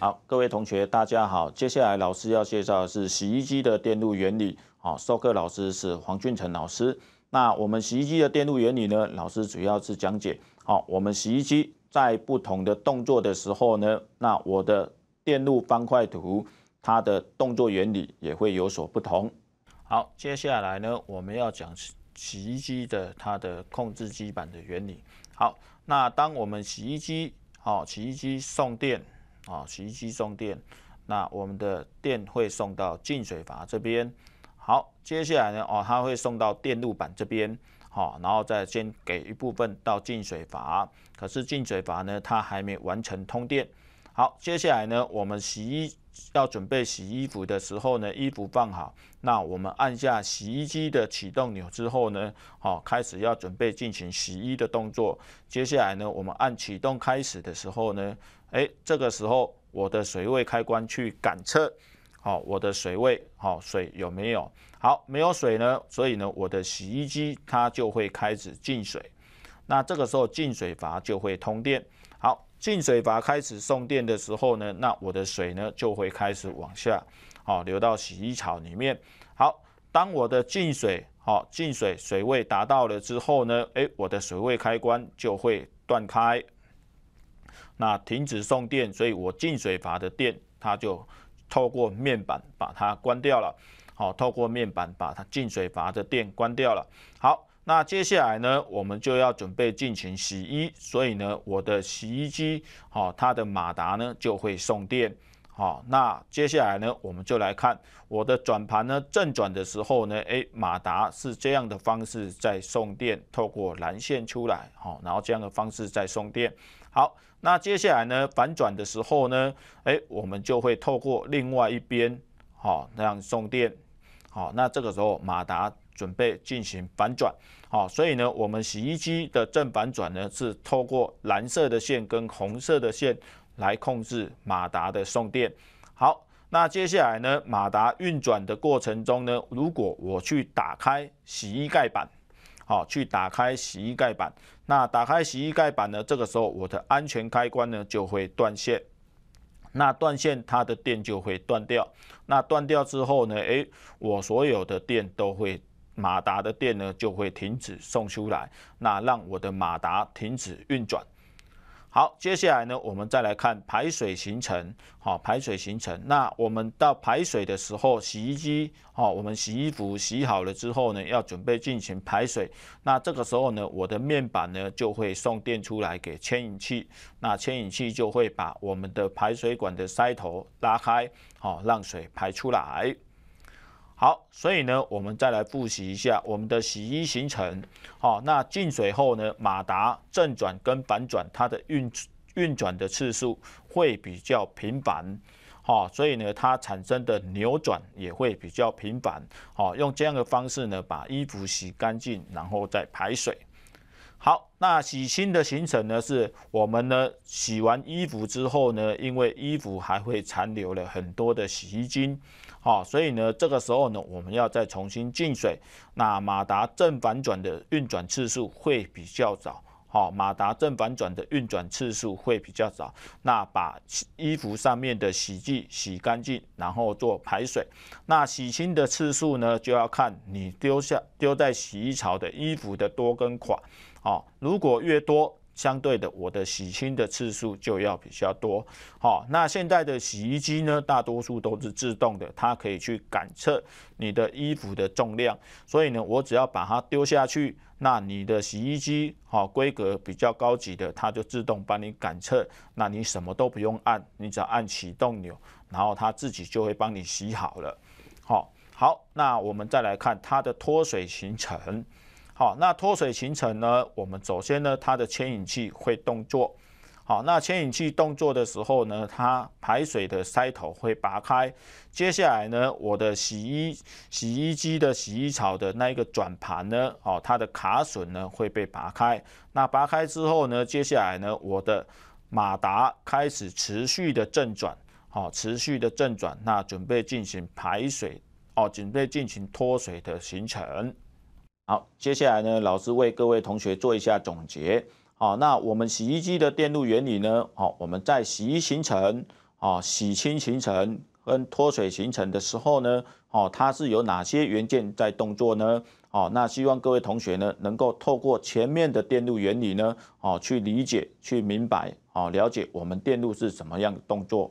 好，各位同学，大家好。接下来老师要介绍的是洗衣机的电路原理。好，授课老师是黄俊成老师。那我们洗衣机的电路原理呢，老师主要是讲解，好，我们洗衣机在不同的动作的时候呢，那我的电路方块图它的动作原理也会有所不同。好，接下来呢，我们要讲洗衣机的它的控制基板的原理。好，那当我们洗衣机送电。洗衣机送电，那我们的电会送到进水阀这边。好，接下来呢，它会送到电路板这边，然后再先给一部分到进水阀。可是进水阀呢，它还没完成通电。好，接下来呢，我们要准备洗衣服的时候呢，衣服放好，那我们按下洗衣机的启动钮之后呢，开始要准备进行洗衣的动作。接下来呢，我们按启动开始的时候呢，这个时候我的水位开关去感测，我的水位，水有没有？好，没有水呢，所以呢，我的洗衣机它就会开始进水。那这个时候进水阀就会通电。好，进水阀开始送电的时候呢，那我的水呢就会开始往下，流到洗衣槽里面。好，当我的进水水位达到了之后呢，我的水位开关就会断开，那停止送电，所以我进水阀的电它就透过面板把它关掉了。透过面板把它进水阀的电关掉了。好。那接下来呢，我们就要准备进行洗衣，所以呢，我的洗衣机，它的马达呢就会送电。那接下来呢，我们就来看我的转盘呢正转的时候呢，马达是这样的方式在送电，透过蓝线出来，然后这样的方式在送电。好，那接下来呢，反转的时候呢，我们就会透过另外一边，那样送电。那这个时候马达准备进行反转，所以呢，我们洗衣机的正反转呢是透过蓝色的线跟红色的线来控制马达的送电。好，那接下来呢，马达运转的过程中呢，如果我去打开洗衣盖板，那打开洗衣盖板呢，这个时候我的安全开关呢就会断线。那断线，它的电就会断掉。那断掉之后呢，我所有的电都会，马达的电呢就会停止送出来，那让我的马达停止运转。好，接下来呢，我们再来看排水行程。排水行程。那我们到排水的时候，洗衣机，我们洗衣服洗好了之后呢，要准备进行排水。那这个时候呢，我的面板呢就会送电出来给牵引器，那牵引器就会把我们的排水管的塞头拉开，让水排出来。好，所以呢，我们再来复习一下我们的洗衣行程。那进水后呢，马达正转跟反转它的运转的次数会比较频繁，所以呢，它产生的扭转也会比较频繁。用这样的方式呢，把衣服洗干净，然后再排水。好，那洗清的行程呢，是我们呢洗完衣服之后呢，因为衣服还会残留了很多的洗衣精，所以呢这个时候呢，我们要再重新进水。那马达正反转的运转次数会比较早，马达正反转的运转次数会比较早。那把衣服上面的洗剂洗干净，然后做排水。那洗清的次数呢，就要看你丢在洗衣槽的衣服的多跟寡。如果越多，相对的我的洗清的次数就要比较多。那现在的洗衣机呢，大多数都是自动的，它可以去感测你的衣服的重量，所以呢，我只要把它丢下去，那你的洗衣机规格比较高级的，它就自动帮你感测，那你什么都不用按，你只要按启动钮，然后它自己就会帮你洗好了。好，那我们再来看它的脱水行程。好，那脱水行程呢，我们首先呢，它的牵引器会动作。好，那牵引器动作的时候呢，它排水的塞头会拔开。接下来呢，我的洗衣机的洗衣槽的那一个转盘呢，它的卡榫呢会被拔开。那拔开之后呢，接下来呢，我的马达开始持续的正转，那准备进行排水，准备进行脱水的行程。好，接下来呢，老师为各位同学做一下总结。那我们洗衣机的电路原理呢，我们在洗衣行程，洗清形成跟脱水形成的时候呢，它是有哪些元件在动作呢？那希望各位同学呢，能够透过前面的电路原理呢，去理解、去明白、了解我们电路是什么样的动作。